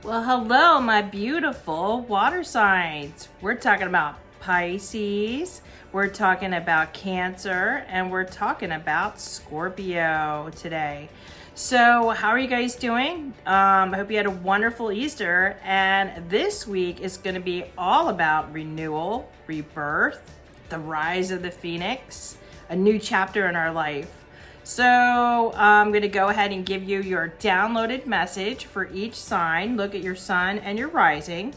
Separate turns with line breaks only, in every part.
Well, hello, my beautiful water signs. We're talking about Pisces, we're talking about Cancer, and we're talking about Scorpio today. So, how are you guys doing? I hope you had a wonderful Easter. And this week is going to be all about renewal, rebirth, the rise of the phoenix, a new chapter in our life. So I'm going to go ahead and give you your downloaded message for each sign. Look at your sun and your rising.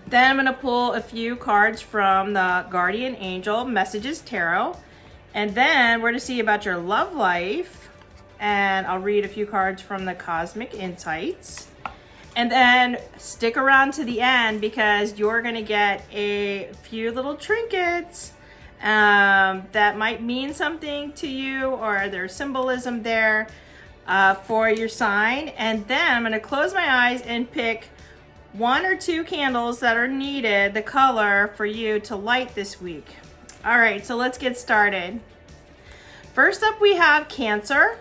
Then I'm going to pull a few cards from the Guardian Angel Messages Tarot. And then we're going to see about your love life. And I'll read a few cards from the Cosmic Insights. And then stick around to the end because you're going to get a few little trinkets that might mean something to you, or there's symbolism there for your sign. And then I'm going to close my eyes and pick one or two candles that are needed, the color for you to light this week. All right, so let's get started. First up, we have Cancer.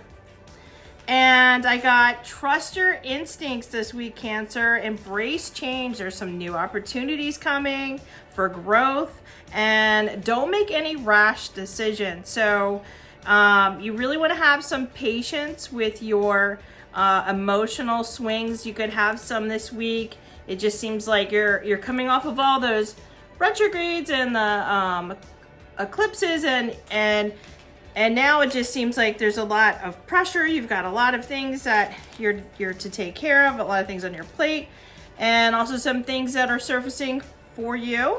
And I got trust your instincts this week, Cancer. Embrace change. There's some new opportunities coming for growth. And don't make any rash decisions. So you really want to have some patience with your emotional swings. You could have some this week. It just seems like you're coming off of all those retrogrades and the eclipses and now it just seems like there's a lot of pressure. You've got a lot of things that you're to take care of, a lot of things on your plate, and also some things that are surfacing for you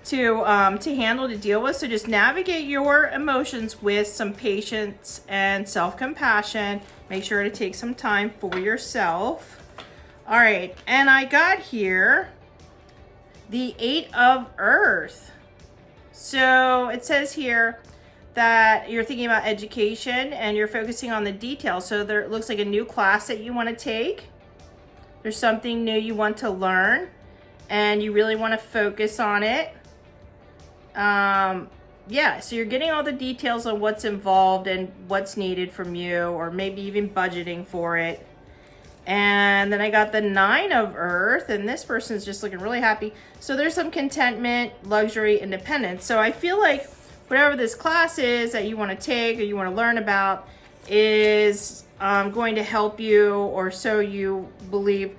to handle, to deal with. So just navigate your emotions with some patience and self-compassion. Make sure to take some time for yourself. All right, and I got here the 8 of Earth. So it says here that you're thinking about education and you're focusing on the details. So there looks like a new class that you want to take. There's something new you want to learn and you really want to focus on it. Yeah, so you're getting all the details on what's involved and what's needed from you, or maybe even budgeting for it. And then I got the 9 of Earth, and this person's just looking really happy. So there's some contentment, luxury, independence. So I feel like whatever this class is that you want to take or you want to learn about is going to help you, or so you believe,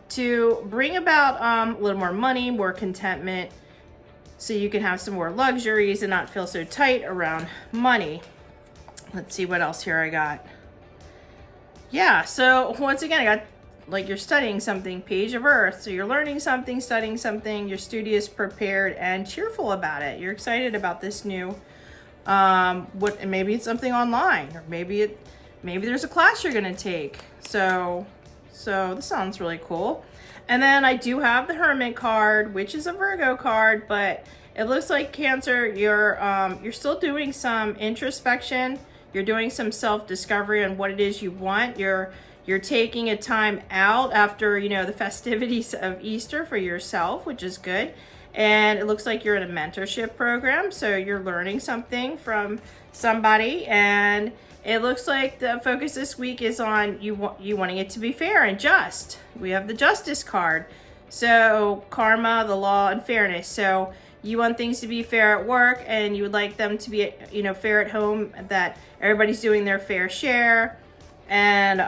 to bring about a little more money, more contentment, so you can have some more luxuries and not feel so tight around money. Let's see what else here I got. Yeah, so once again, I got like you're studying something, Page of Earth. So you're learning something, studying something, you're studious, prepared, and cheerful about it. You're excited about this new, maybe it's something online, or maybe there's a class you're gonna take. So this sounds really cool. And then I do have the Hermit card, which is a Virgo card, but it looks like Cancer, you're still doing some introspection. You're doing some self-discovery on what it is you want. You're taking a time out after, the festivities of Easter for yourself, which is good. And it looks like you're in a mentorship program. So you're learning something from somebody. And it looks like the focus this week is on you wanting it to be fair and just. We have the Justice card. So karma, the law, and fairness. So you want things to be fair at work, and you would like them to be, fair at home, that everybody's doing their fair share. And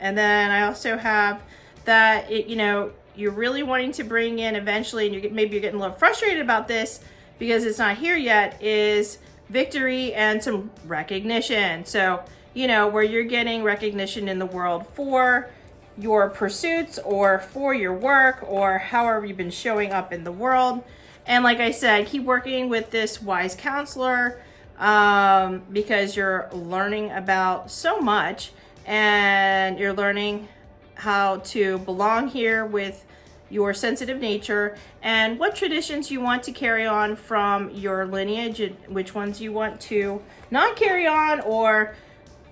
then I also have that you're really wanting to bring in eventually, and maybe you're getting a little frustrated about this because it's not here yet, is victory and some recognition. So where you're getting recognition in the world for your pursuits or for your work or however you've been showing up in the world. And like I said, keep working with this wise counselor because you're learning about so much, and you're learning how to belong here with your sensitive nature and what traditions you want to carry on from your lineage, and which ones you want to not carry on, or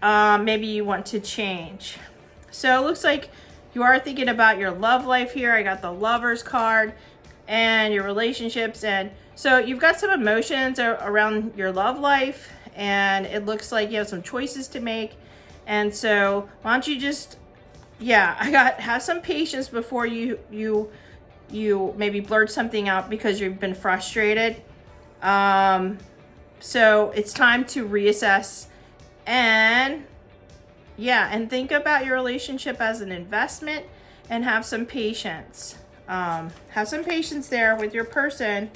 maybe you want to change. So it looks like you are thinking about your love life here. I got the Lovers card, and your relationships. And so you've got some emotions around your love life, and it looks like you have some choices to make. And so why don't you just yeah, I got have some patience before you maybe blurt something out because you've been frustrated. So it's time to reassess and yeah, and think about your relationship as an investment and have some patience. Have some patience there with your person.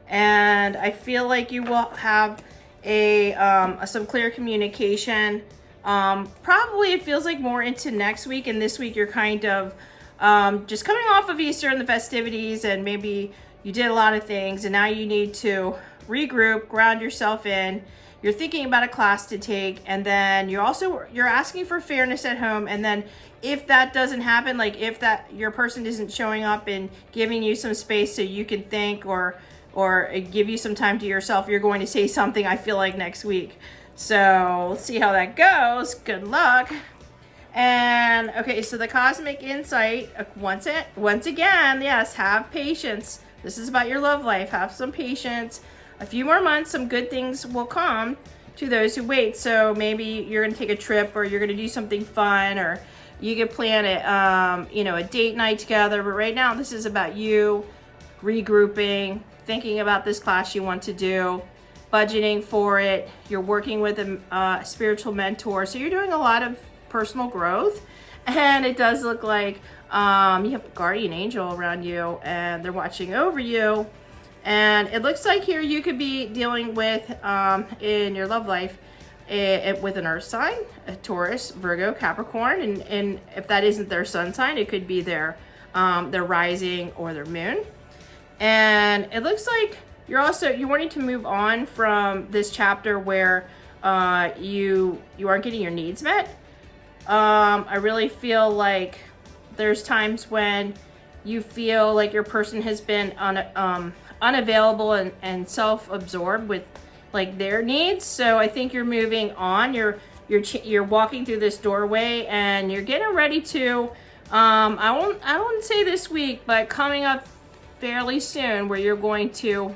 And I feel like you will have some clear communication. Probably it feels like more into next week, and this week you're kind of just coming off of Easter and the festivities, and maybe you did a lot of things and now you need to regroup, ground yourself in. You're thinking about a class to take, and then you're asking for fairness at home. And then if that doesn't happen, like if that your person isn't showing up and giving you some space so you can think or give you some time to yourself, you're going to say something, I feel like, next week. So let's see how that goes. Good luck. And okay, so the cosmic insight, once again, yes, have patience. This is about your love life. Have some patience. A few more months, some good things will come to those who wait. So maybe you're going to take a trip, or you're going to do something fun, or you could plan a date night together. But right now, this is about you regrouping, thinking about this class you want to do, budgeting for it. You're working with a spiritual mentor. So you're doing a lot of personal growth. And it does look like you have a guardian angel around you, and they're watching over you. And it looks like here you could be dealing with, in your love life, with an earth sign, a Taurus, Virgo, Capricorn. And if that isn't their sun sign, it could be their rising or their moon. And it looks like you're wanting to move on from this chapter where you aren't getting your needs met. I really feel like there's times when you feel like your person has been unavailable and self-absorbed with like their needs. So I think you're moving on. You're walking through this doorway, and you're getting ready to I won't say this week, but coming up fairly soon, where you're going to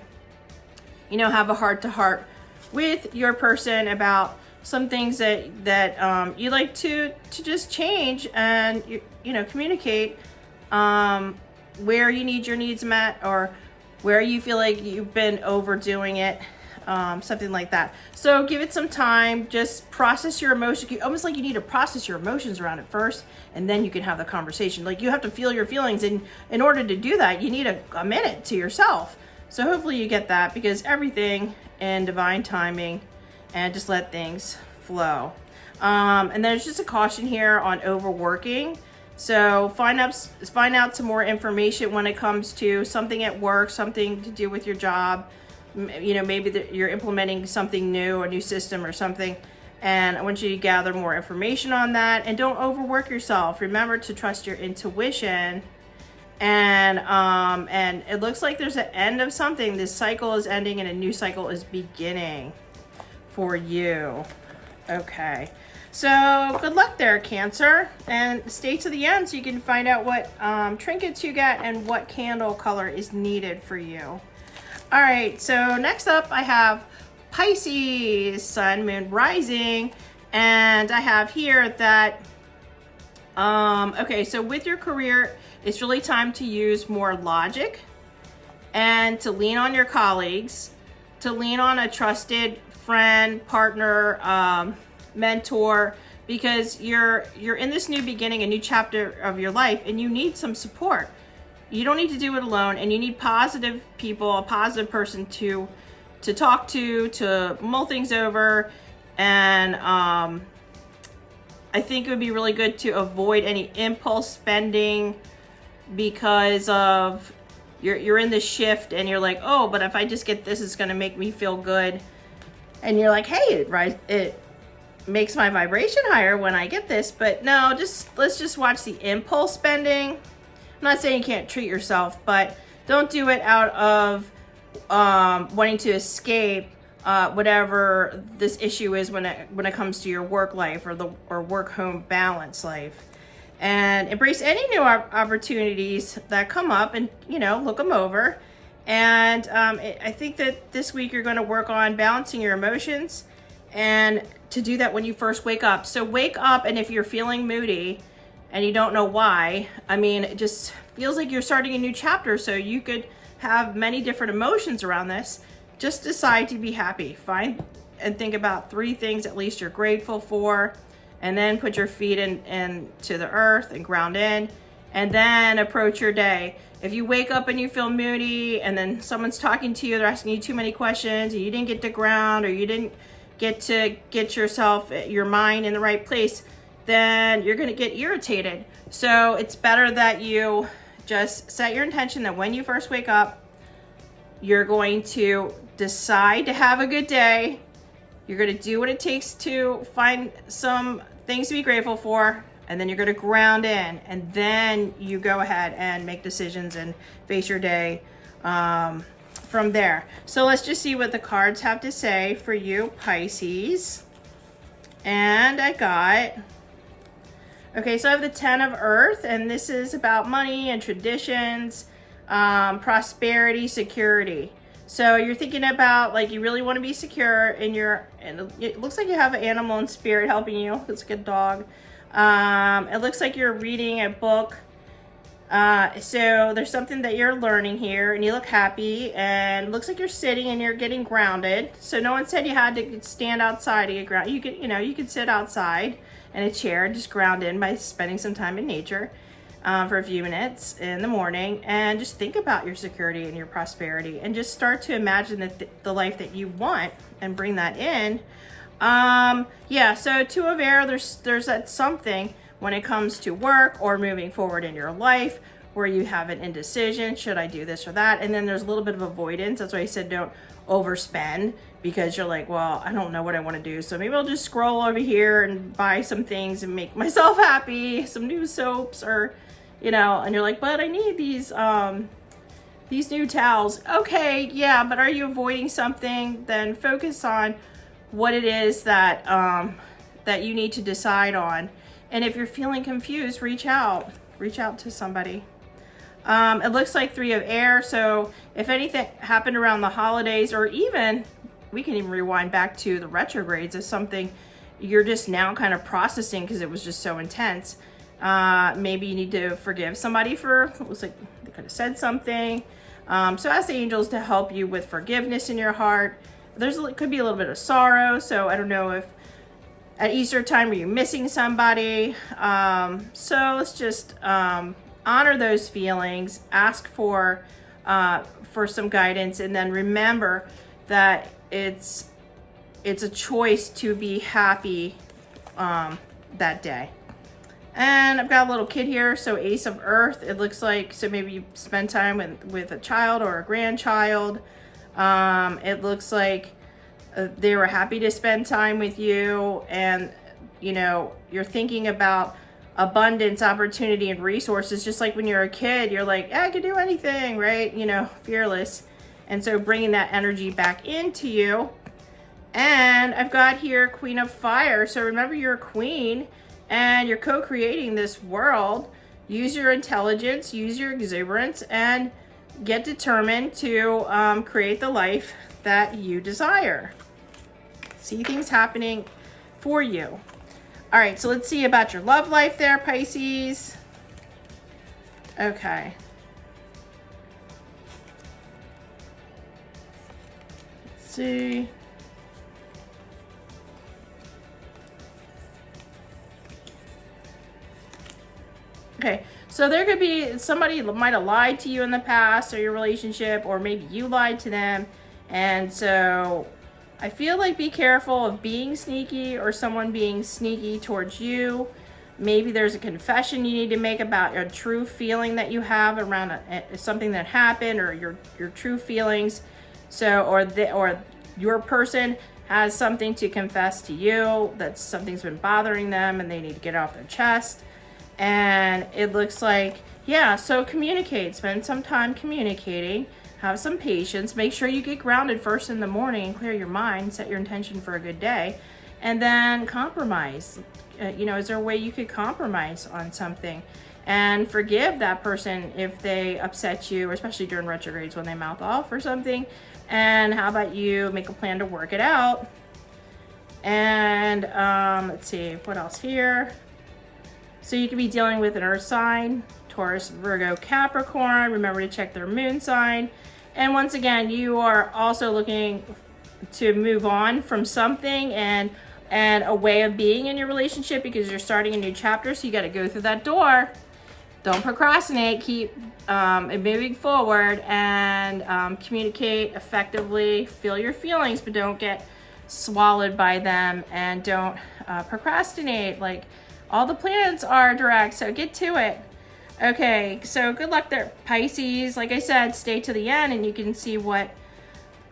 have a heart-to-heart with your person about some things that you like to just change, and communicate where you need your needs met, or where you feel like you've been overdoing it, something like that. So give it some time. Just process your emotions. Almost like you need to process your emotions around it first, and then you can have the conversation. Like you have to feel your feelings, and in order to do that, you need a minute to yourself. So hopefully you get that, because everything in divine timing, and just let things flow. And there's just a caution here on overworking. So find out some more information when it comes to something at work, something to do with your job. Maybe you're implementing something new, a new system or something. And I want you to gather more information on that, and don't overwork yourself. Remember to trust your intuition. And it looks like there's an end of something. This cycle is ending and a new cycle is beginning for you. Okay. So good luck there, Cancer, and stay to the end so you can find out what trinkets you get and what candle color is needed for you. All right, so next up I have Pisces, Sun, Moon, Rising, and I have here that, okay, so with your career, it's really time to use more logic and to lean on your colleagues, to lean on a trusted friend, partner, mentor, because you're in this new beginning, a new chapter of your life, and you need some support. You don't need to do it alone, and you need positive people, a positive person to talk to mull things over. And I think it would be really good to avoid any impulse spending, because of you're in this shift, and you're like, oh, but if I just get this, it's going to make me feel good. And you're like, hey, it makes my vibration higher when I get this. But no, let's just watch the impulse spending. I'm not saying you can't treat yourself, but don't do it out of wanting to escape whatever this issue is when it comes to your work life or work-home balance life. And embrace any new opportunities that come up, and look them over. And I think that this week you're going to work on balancing your emotions, and to do that when you first wake up. So wake up, and if you're feeling moody, and you don't know why. I mean, it just feels like you're starting a new chapter, so you could have many different emotions around this. Just decide to be happy. Find and think about 3 things at least you're grateful for, and then put your feet into the earth and ground in, and then approach your day. If you wake up and you feel moody, and then someone's talking to you, they're asking you too many questions, and you didn't get to ground, or you didn't get to get your mind in the right place, then you're going to get irritated. So it's better that you just set your intention that when you first wake up, you're going to decide to have a good day. You're going to do what it takes to find some things to be grateful for, and then you're going to ground in, and then you go ahead and make decisions and face your day from there. So let's just see what the cards have to say for you, Pisces. And I got, okay, so I have the 10 of Earth, and this is about money and traditions, prosperity, security. So you're thinking about, like, you really want to be secure in and it looks like you have an animal and spirit helping you. It's like a dog. It looks like you're reading a book. So there's something that you're learning here, and you look happy, and it looks like you're sitting and you're getting grounded. So no one said you had to stand outside to get grounded. You could sit outside in a chair and just ground in by spending some time in nature for a few minutes in the morning, and just think about your security and your prosperity, and just start to imagine that the life that you want and bring that in. Yeah, so 2 of Air, there's that something when it comes to work or moving forward in your life where you have an indecision, should I do this or that? And then there's a little bit of avoidance. That's why I said don't overspend, because you're like, well, I don't know what I want to do, so maybe I'll just scroll over here and buy some things and make myself happy, some new soaps, or and you're like, but I need these new towels. Okay, yeah, but are you avoiding something? Then focus on what it is that that you need to decide on. And if you're feeling confused, reach out to somebody. It looks like 3 of Air, so if anything happened around the holidays, or even we can even rewind back to the retrogrades, if something you're just now kind of processing because it was just so intense. Maybe you need to forgive somebody for, it looks like they could have said something. So ask the angels to help you with forgiveness in your heart. It could be a little bit of sorrow. So I don't know if at Easter time, are you missing somebody? So let's just honor those feelings, ask for some guidance, and then remember that it's a choice to be happy that day. And I've got a little kid here, so Ace of Earth, it looks like, so maybe you spend time with a child or a grandchild. It looks like they were happy to spend time with you, and you're thinking about abundance, opportunity, and resources. Just like when you're a kid, you're like, I could do anything, right? Fearless. And so bringing that energy back into you. And I've got here Queen of Fire. So remember, you're a queen and you're co-creating this world. Use your intelligence, use your exuberance, and get determined to create the life that you desire. See things happening for you. All right, so let's see about your love life there, Pisces. Okay. Let's see. Okay, so there could be somebody might have lied to you in the past, or your relationship, or maybe you lied to them. And so I feel like be careful of being sneaky or someone being sneaky towards you. Maybe there's a confession you need to make about a true feeling that you have around something that happened, or your true feelings. So, or your person has something to confess to you, that something's been bothering them and they need to get it off their chest. And it looks like, yeah, so communicate. Spend some time communicating. Have some patience. Make sure you get grounded first in the morning and clear your mind. Set your intention for a good day. And then compromise. Is there a way you could compromise on something? And forgive that person if they upset you, especially during retrogrades when they mouth off or something. And how about you make a plan to work it out? And let's see, what else here? So you could be dealing with an earth sign, Taurus, Virgo, Capricorn. Remember to check their moon sign. And once again, you are also looking to move on from something and a way of being in your relationship because you're starting a new chapter. So you got to go through that door. Don't procrastinate. Keep moving forward and communicate effectively. Feel your feelings, but don't get swallowed by them, and don't procrastinate. Like, all the planets are direct, so get to it. Okay, so good luck there, Pisces. Like I said, stay to the end and you can see what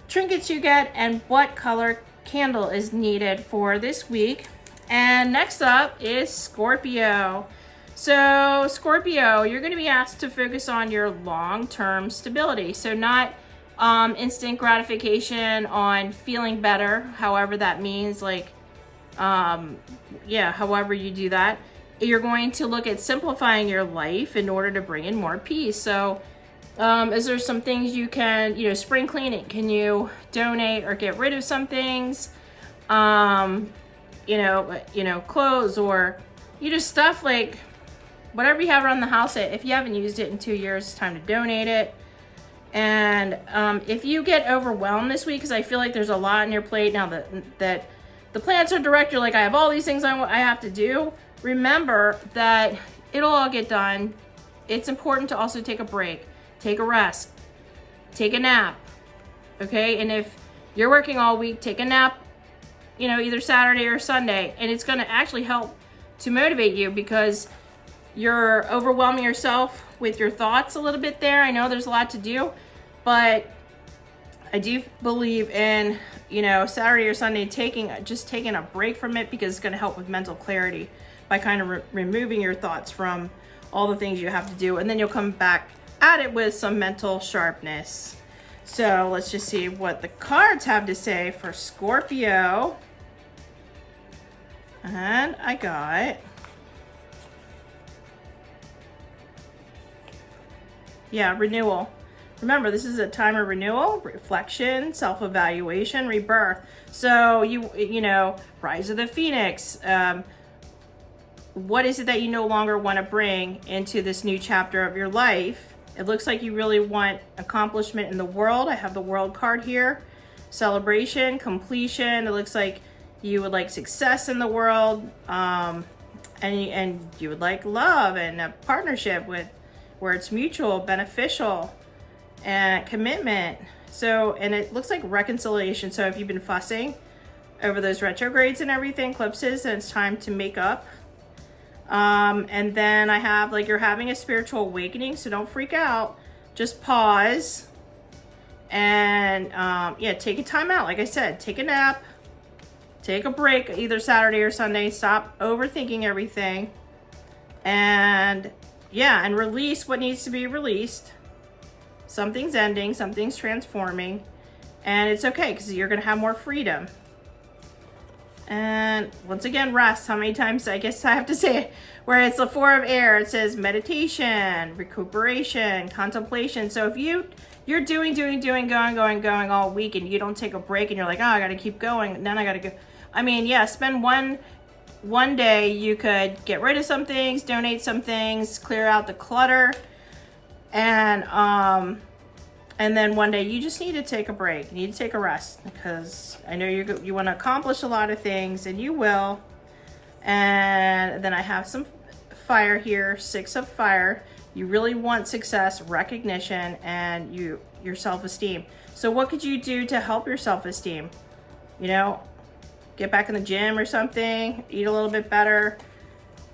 trinkets you get and what color candle is needed for this week. And next up is Scorpio. So Scorpio, you're going to be asked to focus on your long-term stability. So not instant gratification on feeling better, however that means, like, however you do that. You're going to look at simplifying your life in order to bring in more peace. So is there some things you can, spring cleaning? Can you donate or get rid of some things? Clothes, or stuff like whatever you have around the house. If you haven't used it in 2 years, it's time to donate it. And if you get overwhelmed this week, because I feel like there's a lot on your plate now that the planets are direct, you're like, I have all these things I have to do. Remember that it'll all get done. It's important to also take a break, take a rest, take a nap, okay? And if you're working all week, take a nap, either Saturday or Sunday, and it's going to actually help to motivate you because you're overwhelming yourself with your thoughts a little bit there. I know there's a lot to do, but I do believe in, Saturday or Sunday taking a break from it, because it's going to help with mental clarity by kind of removing your thoughts from all the things you have to do, and then you'll come back at it with some mental sharpness. So let's just see what the cards have to say for Scorpio. And I got, renewal. Remember, this is a time of renewal, reflection, self-evaluation, rebirth. So rise of the phoenix. What is it that you no longer want to bring into this new chapter of your life? It looks like you really want accomplishment in the world. I have the world card here. Celebration, completion. It looks like you would like success in the world. And you would like love and a partnership where it's mutual, beneficial, and commitment. So, and it looks like reconciliation. So if you've been fussing over those retrogrades and everything, eclipses, then it's time to make up. And then I have, like, you're having a spiritual awakening, so don't freak out. Just pause and, take a time out. Like I said, take a nap, take a break, either Saturday or Sunday. Stop overthinking everything, and release what needs to be released. Something's ending, something's transforming, and it's okay because you're going to have more freedom. And once again, rest. How many times I guess I have to say it? Where it's the 4 of air, it says meditation, recuperation, contemplation. So if you're doing, going all week, and you don't take a break, and you're like, oh, I got to keep going, and then I got to go. Spend one day. You could get rid of some things, donate some things, clear out the clutter, and then one day you just need to take a break. You need to take a rest, because I know you want to accomplish a lot of things, and you will. And then I have some fire here, 6 of fire. You really want success, recognition, and your self-esteem. So what could you do to help your self-esteem? Get back in the gym or something, eat a little bit better.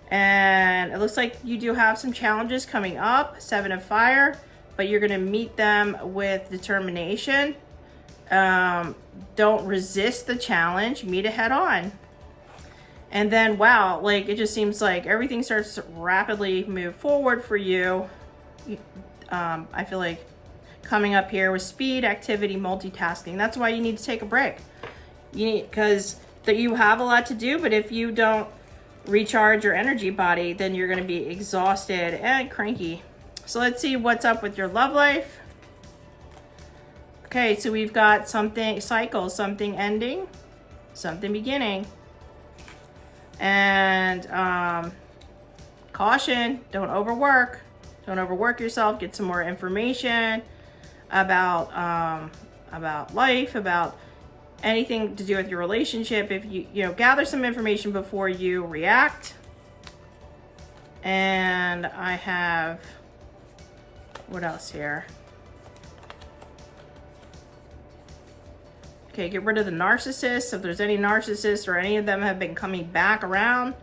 And it looks like you do have some challenges coming up, 7 of fire. But you're going to meet them with determination. Don't resist the challenge. Meet it head on. And then, wow, like, it just seems like everything starts to rapidly move forward for you. I feel like coming up here with speed, activity, multitasking. That's why you need to take a break. Because you have a lot to do, but if you don't recharge your energy body, then you're going to be exhausted and cranky. So let's see what's up with your love life. Okay, so we've got something, cycle, something ending, something beginning. And caution, don't overwork. Don't overwork yourself. Get some more information about life, about anything to do with your relationship. If you gather some information before you react. And I have, what else here? Okay, get rid of the narcissists. If there's any narcissists or any of them have been coming back around,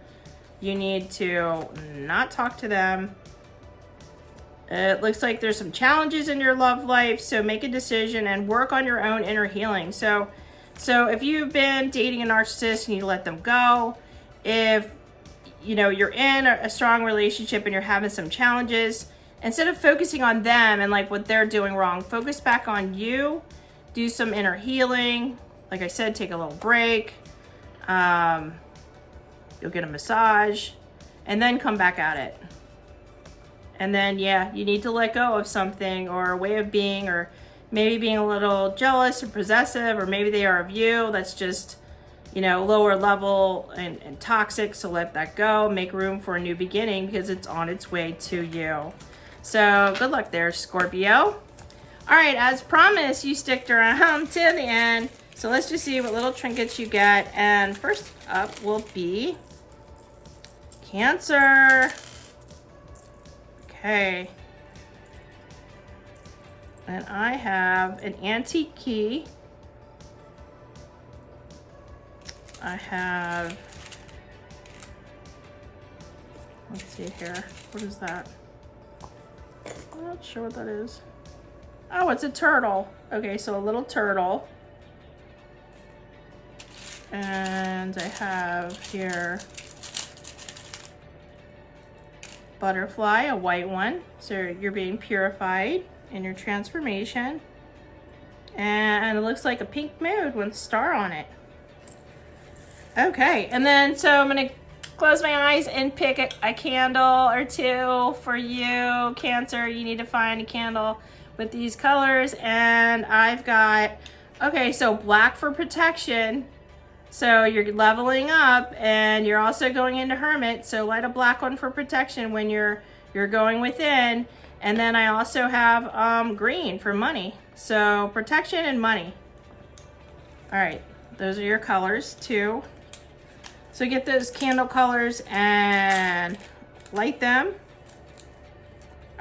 you need to not talk to them. It looks like there's some challenges in your love life, so make a decision and work on your own inner healing. So if you've been dating a narcissist, you need to let them go. If you're in a strong relationship and you're having some challenges, instead of focusing on them and like what they're doing wrong, focus back on you. Do some inner healing. Like I said, take a little break. You'll get a massage and then come back at it. And then, yeah, you need to let go of something or a way of being, or maybe being a little jealous or possessive, or maybe they are of you. That's just, lower level and toxic. So let that go. Make room for a new beginning because it's on its way to you. So good luck there, Scorpio. All right, as promised, you sticked around to the end. So let's just see what little trinkets you get. And first up will be Cancer. Okay. And I have an antique key. I have, let's see here. What is that? I'm not sure what that is. Oh, it's a turtle. Okay, so a little turtle. And I have here butterfly, a white one. So you're being purified in your transformation. And it looks like a pink mood with a star on it. Okay, and then so I'm gonna close my eyes and pick a candle or two for you, Cancer. You need to find a candle with these colors, and I've got, okay, so black for protection. So you're leveling up, and you're also going into Hermit. So light a black one for protection when you're going within. And then I also have green for money. So protection and money. All right, those are your colors too. So get those candle colors and light them.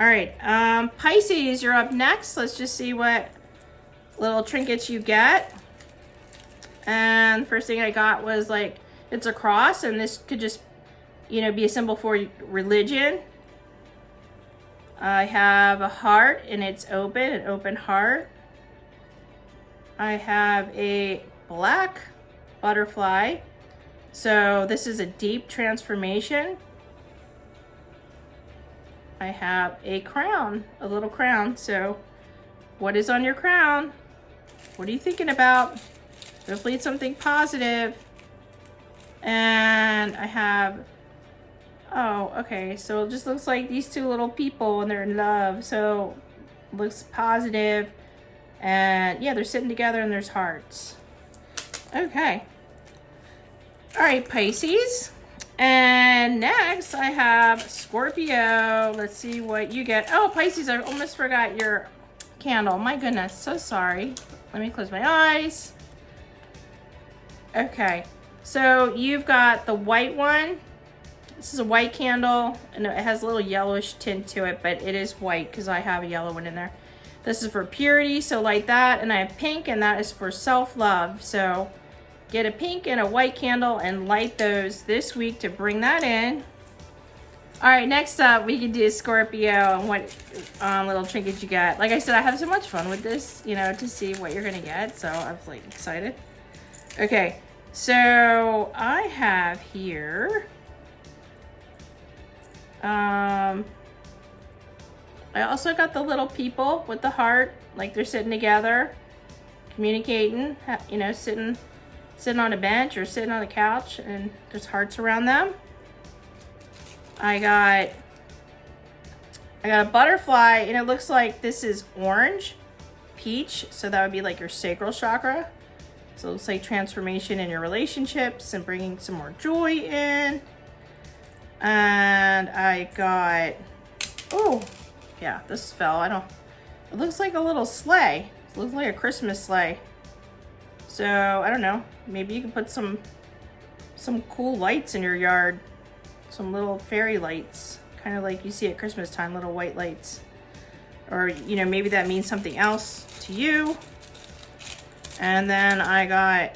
All right, Pisces, you're up next. Let's just see what little trinkets you get. And the first thing I got was like, it's a cross, and this could just, be a symbol for religion. I have a heart, and it's open, an open heart. I have a black butterfly. So this is a deep transformation. I have a crown, a little crown. So what is on your crown? What are you thinking about? Hopefully it's something positive. And I have, oh, okay. So it just looks like these two little people and they're in love. So it looks positive. And yeah, they're sitting together and there's hearts. Okay. All right, Pisces. And next I have Scorpio. Let's see what you get. Oh, Pisces, I almost forgot your candle. My goodness, so sorry. Let me close my eyes. Okay, so you've got the white one. This is a white candle, and it has a little yellowish tint to it, but it is white because I have a yellow one in there. This is for purity, so light that. And I have pink, and that is for self-love. So get a pink and a white candle and light those this week to bring that in. All right, next up, we can do Scorpio and what little trinkets you get. Like I said, I have so much fun with this, to see what you're gonna get. So I was like excited. Okay, so I have here, I also got the little people with the heart, like they're sitting together, communicating, sitting on a bench or sitting on a couch, and there's hearts around them. I got a butterfly, and it looks like this is orange, peach, so that would be like your sacral chakra. So it looks like transformation in your relationships and bringing some more joy in. And I got, oh, yeah, this fell. It looks like a little sleigh. It looks like a Christmas sleigh. So, I don't know. Maybe you can put some cool lights in your yard. Some little fairy lights. Kind of like you see at Christmas time, little white lights. Or, you know, maybe that means something else to you. And then I got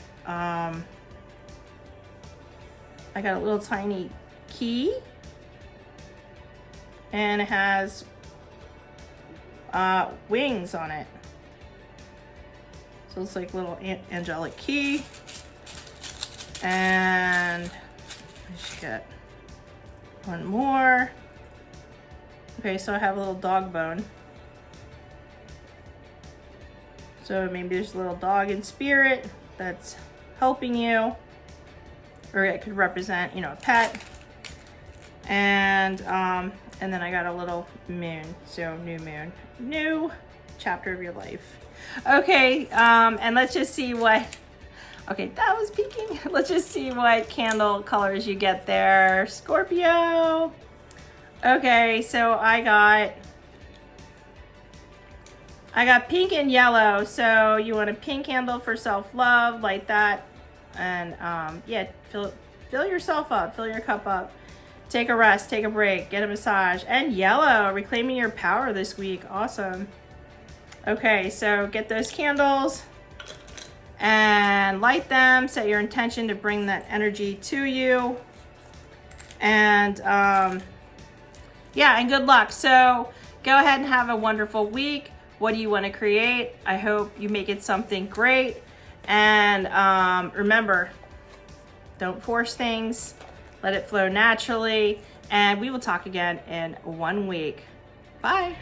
a little tiny key. And it has wings on it. So it's like a little angelic key. And I just got one more. Okay, so I have a little dog bone. So maybe there's a little dog in spirit that's helping you. Or it could represent, you know, a pet. And then I got a little moon. So new moon. New chapter of your life. Okay, and let's just see what, okay, that was peeking. Let's just see what candle colors you get there. Scorpio. Okay, so I got pink and yellow. So you want a pink candle for self-love, light that. And yeah, fill yourself up, fill your cup up. Take a rest, take a break, get a massage. And yellow, reclaiming your power this week. Awesome. Okay, so get those candles and light them. Set your intention to bring that energy to you. And yeah, and good luck. So go ahead and have a wonderful week. What do you want to create? I hope you make it something great. And remember, don't force things. Let it flow naturally. And we will talk again in 1 week. Bye.